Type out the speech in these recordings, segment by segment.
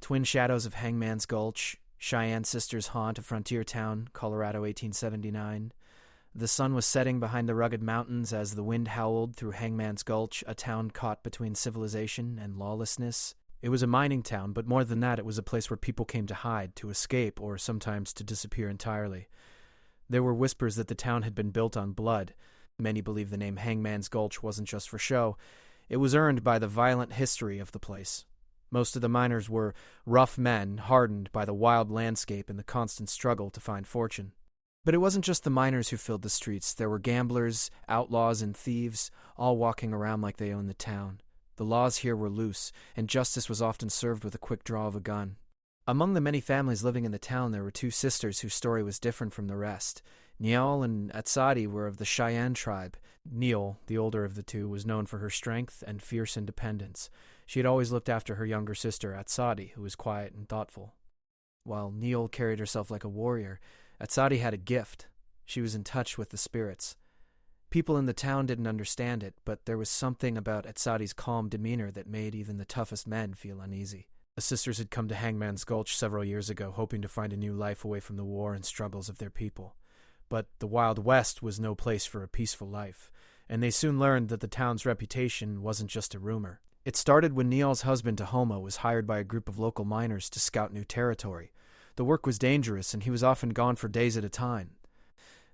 Twin shadows of Hangman's Gulch, Cheyenne Sisters' haunt, a frontier town, Colorado, 1879. The sun was setting behind the rugged mountains as the wind howled through Hangman's Gulch, a town caught between civilization and lawlessness. It was a mining town, but more than that, it was a place where people came to hide, to escape, or sometimes to disappear entirely. There were whispers that the town had been built on blood. Many believe the name Hangman's Gulch wasn't just for show. It was earned by the violent history of the place. Most of the miners were rough men, hardened by the wild landscape and the constant struggle to find fortune. But it wasn't just the miners who filled the streets. There were gamblers, outlaws, and thieves, all walking around like they owned the town. The laws here were loose, and justice was often served with a quick draw of a gun. Among the many families living in the town, there were two sisters whose story was different from the rest. Nial and Atsadi were of the Cheyenne tribe. Nial, the older of the two, was known for her strength and fierce independence. She had always looked after her younger sister, Atsadi, who was quiet and thoughtful. While Nial carried herself like a warrior, Atsadi had a gift. She was in touch with the spirits. People in the town didn't understand it, but there was something about Atsadi's calm demeanor that made even the toughest men feel uneasy. The sisters had come to Hangman's Gulch several years ago, hoping to find a new life away from the war and struggles of their people. But the Wild West was no place for a peaceful life, and they soon learned that the town's reputation wasn't just a rumor. It started when Nial's husband, Tahoma, was hired by a group of local miners to scout new territory. The work was dangerous, and he was often gone for days at a time.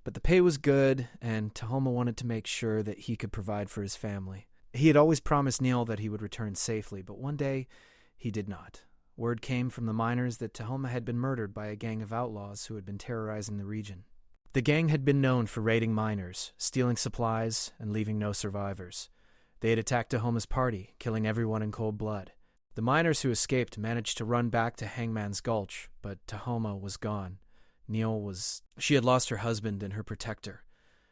But the pay was good, and Tahoma wanted to make sure that he could provide for his family. He had always promised Nial that he would return safely, but one day he did not. Word came from the miners that Tahoma had been murdered by a gang of outlaws who had been terrorizing the region. The gang had been known for raiding miners, stealing supplies, and leaving no survivors. They had attacked Tahoma's party, killing everyone in cold blood. The miners who escaped managed to run back to Hangman's Gulch, but Tahoma was gone. She had lost her husband and her protector,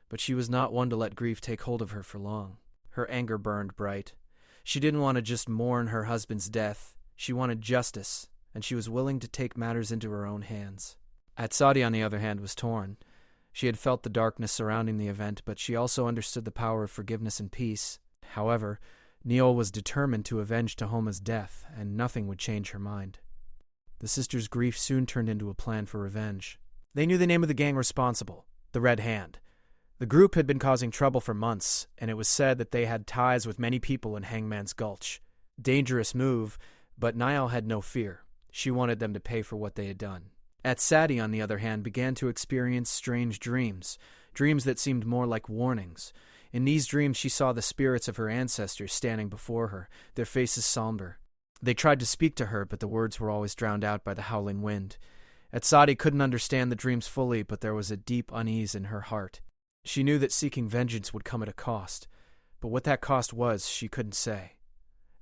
but she was not one to let grief take hold of her for long. Her anger burned bright. She didn't want to just mourn her husband's death. She wanted justice, and she was willing to take matters into her own hands. Atsadi, on the other hand, was torn. She had felt the darkness surrounding the event, but she also understood the power of forgiveness and peace. However, Nial was determined to avenge Tahoma's death, and nothing would change her mind. The sisters' grief soon turned into a plan for revenge. They knew the name of the gang responsible, the Red Hand. The group had been causing trouble for months, and it was said that they had ties with many people in Hangman's Gulch. Dangerous move, but Niall had no fear. She wanted them to pay for what they had done. Atsadi, on the other hand, began to experience strange dreams that seemed more like warnings. In these dreams, she saw the spirits of her ancestors standing before her, their faces somber. They tried to speak to her, but the words were always drowned out by the howling wind. Atsadi couldn't understand the dreams fully, but there was a deep unease in her heart. She knew that seeking vengeance would come at a cost, but what that cost was, she couldn't say.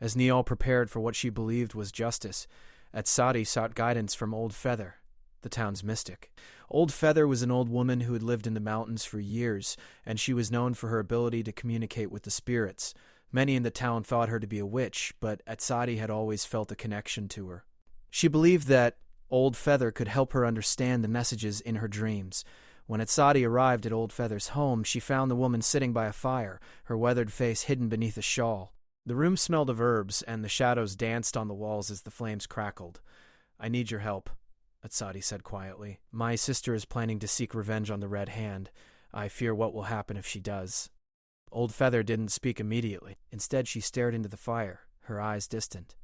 As Nial prepared for what she believed was justice, Atsadi sought guidance from Old Feather, the town's mystic. Old Feather was an old woman who had lived in the mountains for years, and she was known for her ability to communicate with the spirits. Many in the town thought her to be a witch, but Atsadi had always felt a connection to her. She believed that Old Feather could help her understand the messages in her dreams. When Atsadi arrived at Old Feather's home, she found the woman sitting by a fire, her weathered face hidden beneath a shawl. The room smelled of herbs, and the shadows danced on the walls as the flames crackled. "I need your help," Atsadi said quietly. "My sister is planning to seek revenge on the Red Hand. I fear what will happen if she does." Old Feather didn't speak immediately. Instead, she stared into the fire, her eyes distant.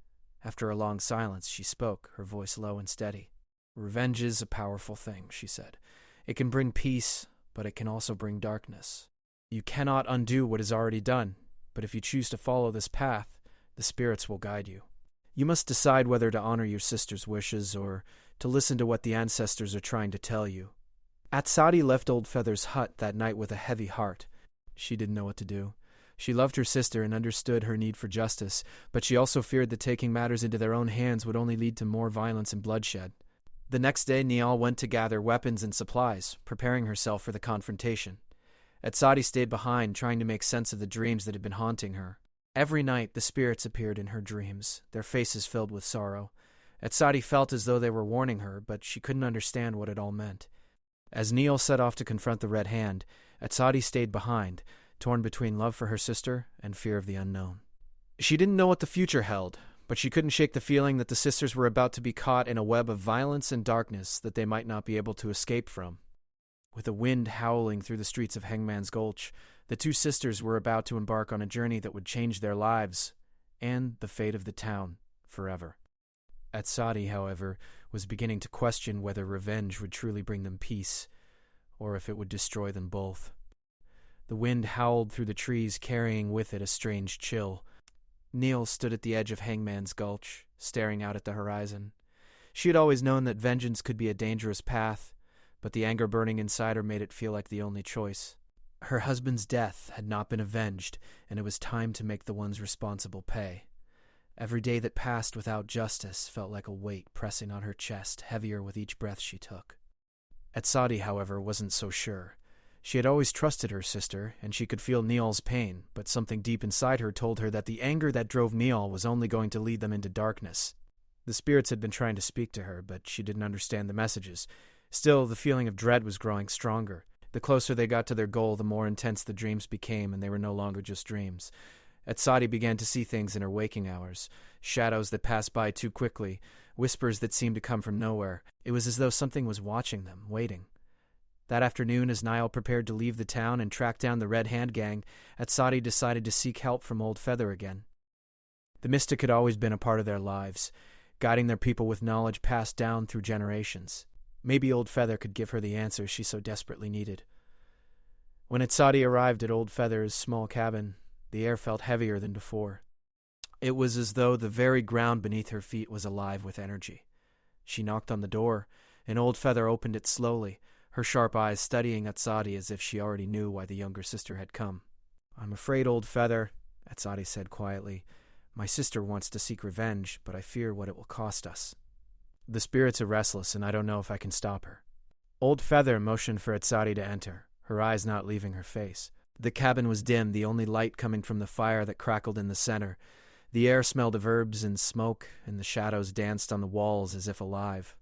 After a long silence, she spoke, her voice low and steady. "Revenge is a powerful thing," she said. "It can bring peace, but it can also bring darkness. You cannot undo what is already done, but if you choose to follow this path, the spirits will guide you. You must decide whether to honor your sister's wishes or to listen to what the ancestors are trying to tell you." Atsadi left Old Feather's hut that night with a heavy heart. She didn't know what to do. She loved her sister and understood her need for justice, but she also feared that taking matters into their own hands would only lead to more violence and bloodshed. The next day, Nial went to gather weapons and supplies, preparing herself for the confrontation. Atsadi stayed behind, trying to make sense of the dreams that had been haunting her. Every night, the spirits appeared in her dreams, their faces filled with sorrow. Atsadi felt as though they were warning her, but she couldn't understand what it all meant. As Nial set off to confront the Red Hand, Atsadi stayed behind, torn between love for her sister and fear of the unknown. She didn't know what the future held, But she couldn't shake the feeling that the sisters were about to be caught in a web of violence and darkness that they might not be able to escape from. With a wind howling through the streets of Hangman's Gulch, the two sisters were about to embark on a journey that would change their lives and the fate of the town forever. Etched, however, was beginning to question whether revenge would truly bring them peace, or if it would destroy them both. The wind howled through the trees, carrying with it a strange chill. Neil stood at the edge of Hangman's Gulch, staring out at the horizon. She had always known that vengeance could be a dangerous path, but the anger burning inside her made it feel like the only choice. Her husband's death had not been avenged, and it was time to make the ones responsible pay. Every day that passed without justice felt like a weight pressing on her chest, heavier with each breath she took. Etched, however, wasn't so sure. She had always trusted her sister, and she could feel Neil's pain, but something deep inside her told her that the anger that drove Neil was only going to lead them into darkness. The spirits had been trying to speak to her, but she didn't understand the messages. Still, the feeling of dread was growing stronger. The closer they got to their goal, the more intense the dreams became, and they were no longer just dreams. Etched began to see things in her waking hours, shadows that passed by too quickly, whispers that seemed to come from nowhere. It was as though something was watching them, waiting. That afternoon, as Niall prepared to leave the town and track down the Red Hand Gang, Etched decided to seek help from Old Feather again. The mystic had always been a part of their lives, guiding their people with knowledge passed down through generations. Maybe Old Feather could give her the answers she so desperately needed. When Etched arrived at Old Feather's small cabin, the air felt heavier than before. It was as though the very ground beneath her feet was alive with energy. She knocked on the door, and Old Feather opened it slowly, her sharp eyes studying Etched as if she already knew why the younger sister had come. "I'm afraid, Old Feather," Etched said quietly. "My sister wants to seek revenge, but I fear what it will cost us. The spirits are restless, and I don't know if I can stop her." Old Feather motioned for Etched to enter, her eyes not leaving her face. The cabin was dim, the only light coming from the fire that crackled in the center. The air smelled of herbs and smoke, and the shadows danced on the walls as if alive.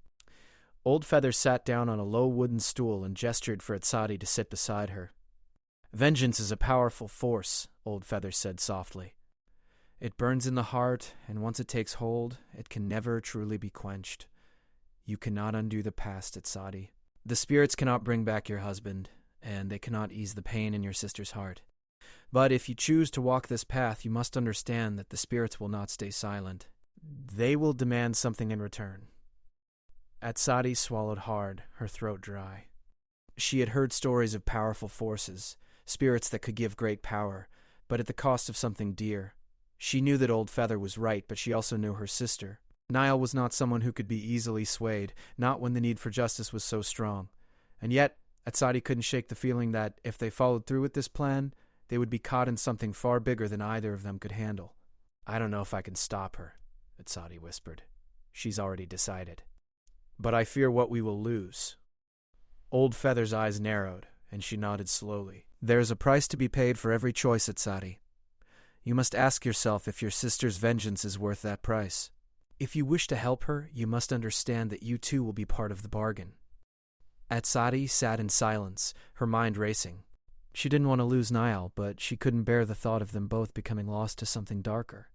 Old Feather sat down on a low wooden stool and gestured for Etched to sit beside her. "Vengeance is a powerful force," Old Feather said softly. "It burns in the heart, and once it takes hold, it can never truly be quenched. You cannot undo the past, Etched. The spirits cannot bring back your husband, and they cannot ease the pain in your sister's heart. But if you choose to walk this path, you must understand that the spirits will not stay silent. They will demand something in return." Etched swallowed hard, her throat dry. She had heard stories of powerful forces, spirits that could give great power, but at the cost of something dear. She knew that Old Feather was right, but she also knew her sister. Niall was not someone who could be easily swayed, not when the need for justice was so strong. And yet, Etched couldn't shake the feeling that, if they followed through with this plan, they would be caught in something far bigger than either of them could handle. "I don't know if I can stop her," Etched whispered. "She's already decided. But I fear what we will lose." Old Feather's eyes narrowed, and she nodded slowly. "There is a price to be paid for every choice, Etched. You must ask yourself if your sister's vengeance is worth that price. If you wish to help her, you must understand that you too will be part of the bargain." Etched sat in silence, her mind racing. She didn't want to lose Niall, but she couldn't bear the thought of them both becoming lost to something darker.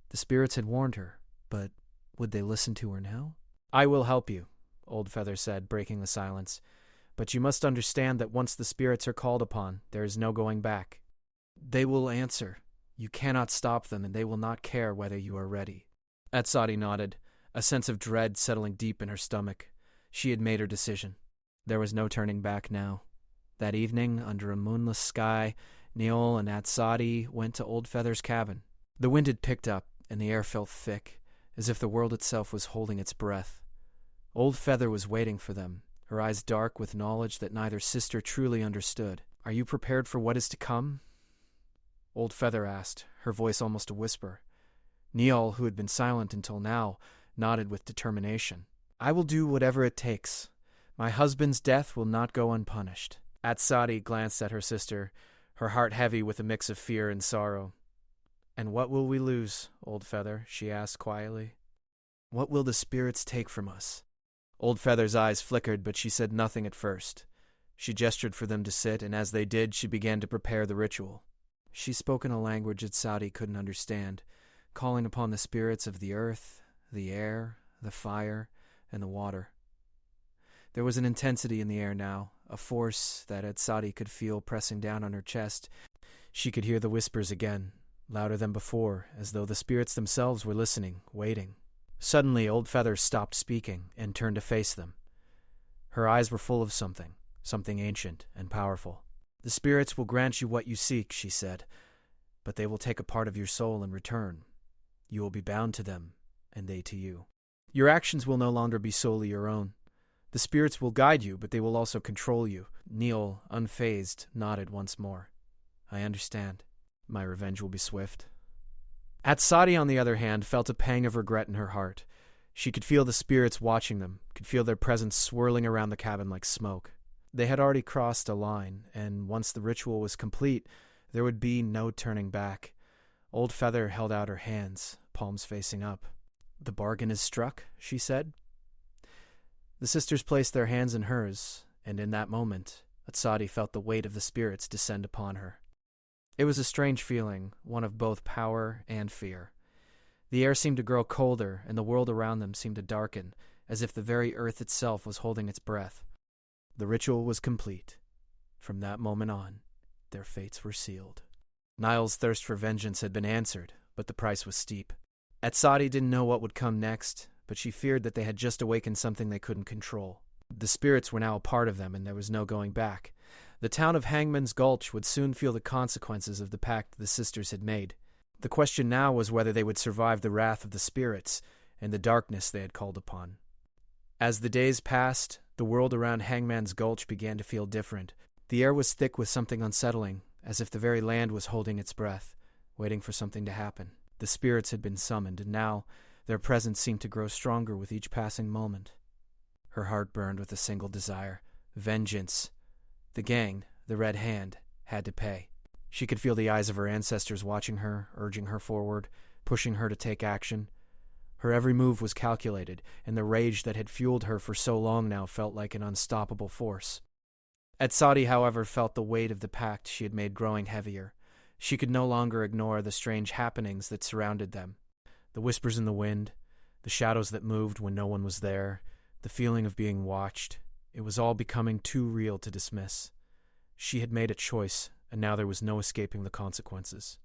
The spirits had warned her, but would they listen to her now? "I will help you," Old Feather said, breaking the silence. "But you must understand that once the spirits are called upon, there is no going back. They will answer. You cannot stop them, and they will not care whether you are ready." Etched nodded, a sense of dread settling deep in her stomach. She had made her decision. There was no turning back now. That evening, under a moonless sky, Neil and Etched went to Old Feather's cabin. The wind had picked up, and the air felt thick, as if the world itself was holding its breath. Old Feather was waiting for them, her eyes dark with knowledge that neither sister truly understood. "Are you prepared for what is to come?" Old Feather asked, her voice almost a whisper. Neil, who had been silent until now, nodded with determination. "I will do whatever it takes. My husband's death will not go unpunished." Etched glanced at her sister, her heart heavy with a mix of fear and sorrow. "And what will we lose, Old Feather?" she asked quietly. "What will the spirits take from us?" Old Feather's eyes flickered, but she said nothing at first. She gestured for them to sit, and as they did, she began to prepare the ritual. She spoke in a language Etched couldn't understand, calling upon the spirits of the earth, the air, the fire, and the water. There was an intensity in the air now, a force that etched could feel pressing down on her chest. She could hear the whispers again, louder than before, as though the spirits themselves were listening, waiting. Suddenly, Old Feather stopped speaking and turned to face them. Her eyes were full of something ancient and powerful. "The spirits will grant you what you seek," she said, "but they will take a part of your soul in return. You will be bound to them, and they to you. Your actions will no longer be solely your own. The spirits will guide you, but they will also control you." Neil, unfazed, nodded once more. "I understand. My revenge will be swift." Etched, on the other hand, felt a pang of regret in her heart. She could feel the spirits watching them, could feel their presence swirling around the cabin like smoke. They had already crossed a line, and once the ritual was complete, there would be no turning back. Old Feather held out her hands, palms facing up. "The bargain is struck," she said. The sisters placed their hands in hers, and in that moment, etched felt the weight of the spirits descend upon her. It was a strange feeling, one of both power and fear. The air seemed to grow colder, and the world around them seemed to darken, as if the very earth itself was holding its breath. The ritual was complete. From that moment on, their fates were sealed. Niall's thirst for vengeance had been answered, but the price was steep. Etched didn't know what would come next, but she feared that they had just awakened something they couldn't control. The spirits were now a part of them, and there was no going back. The town of Hangman's Gulch would soon feel the consequences of the pact the sisters had made. The question now was whether they would survive the wrath of the spirits and the darkness they had called upon. As the days passed, the world around Hangman's Gulch began to feel different. The air was thick with something unsettling, as if the very land was holding its breath, waiting for something to happen. The spirits had been summoned, and now their presence seemed to grow stronger with each passing moment. Her heart burned with a single desire: vengeance. The gang, the Red Hand, had to pay. She could feel the eyes of her ancestors watching her, urging her forward, pushing her to take action. Her every move was calculated, and the rage that had fueled her for so long now felt like an unstoppable force. Etched, however, felt the weight of the pact she had made growing heavier. She could no longer ignore the strange happenings that surrounded them. The whispers in the wind, the shadows that moved when no one was there, the feeling of being watched. It was all becoming too real to dismiss. She had made a choice, and now there was no escaping the consequences.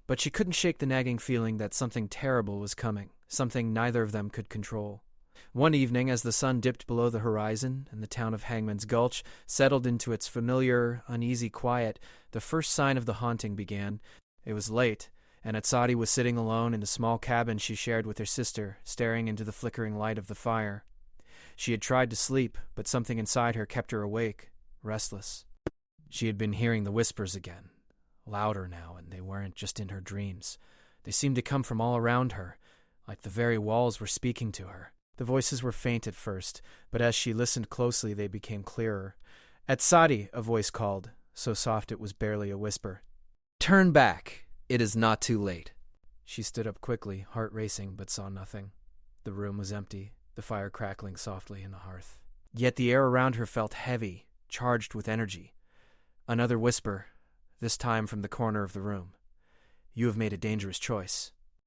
But she couldn't shake the nagging feeling that something terrible was coming, something neither of them could control. One evening, as the sun dipped below the horizon and the town of Hangman's Gulch settled into its familiar, uneasy quiet, the first sign of the haunting began. It was late, and Etched was sitting alone in the small cabin she shared with her sister, staring into the flickering light of the fire. She had tried to sleep, but something inside her kept her awake, restless. She had been hearing the whispers again, louder now, and they weren't just in her dreams. They seemed to come from all around her, like the very walls were speaking to her. The voices were faint at first, but as she listened closely they became clearer. "Etched," a voice called, so soft it was barely a whisper. "Turn back. It is not too late." She stood up quickly, heart racing, but saw nothing. The room was empty, the fire crackling softly in the hearth. Yet the air around her felt heavy, charged with energy. Another whisper, this time from the corner of the room. "You have made a dangerous choice."